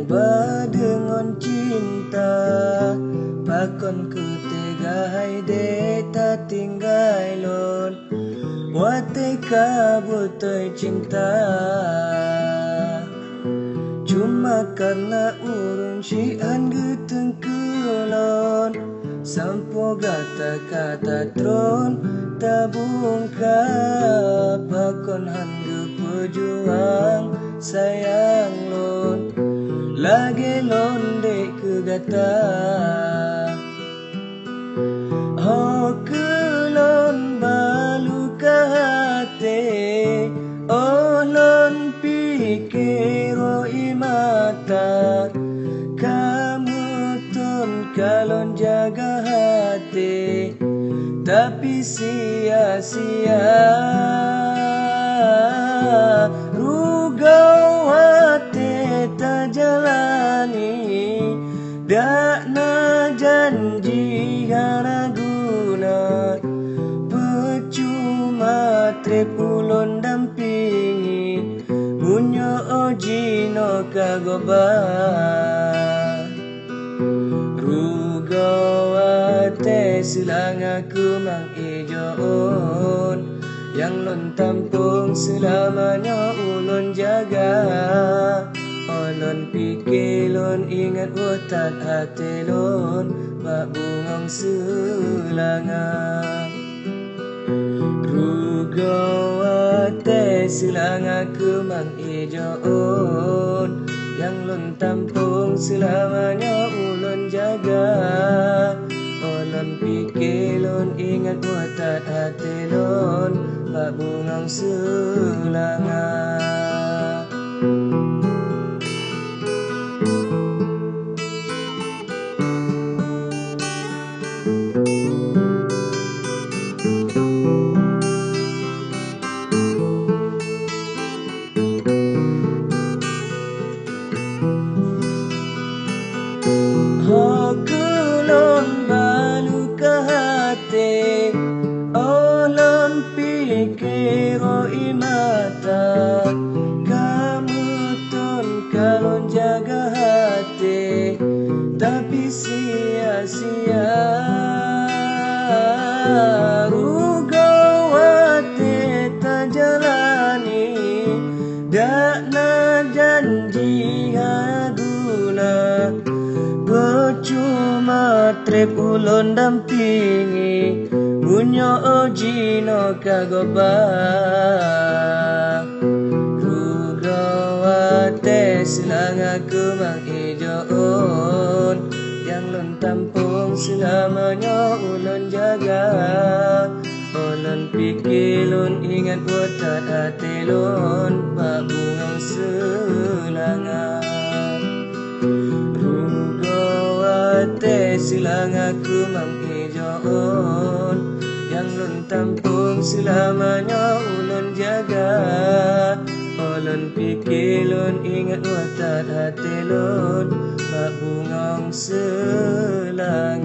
Badengon cinta pakon ku tegai de ta tinggai lon wate ka butoi cinta cuma karena urun cian geteng kulon sampo gata kata tron tabung ka pakon hanggu pejuang sayang lon lagi londe ke gata oh kelon balu ke hati oh lon pikiro imata kamu ton kalon jaga hati tapi sia-sia rugau hati tak jalani dak na janji hara guna percuma trepulon dampingi munyo ojino kagoba rugau hati silang aku mang ijoon yang lon tampung selamanya ulun jaga olon pikir lon ingat otak hati lon bak bungong selangang rugau hati silang aku mang ijoon yang lon tampung selamanya ulun jaga olon pikir lon ingat otak hati lon bak bungong selangang Kulon balu ke hati olon pikiro imata kamu ton kalon jaga hati tapi sia-sia rugau hati tak jalani dak na janji haduna percuma trepulon dampingi munyo ojino kagoba rugau hati silang aku mang ijoon yang lon tampung selamanya ulun jaga olon pikir lon ingat otak hati lon bak bungong selangang silang aku mang ijoon yang lon tampung selamanya ulun jaga olon pikir lon ingat otak hati lon bak bungong selang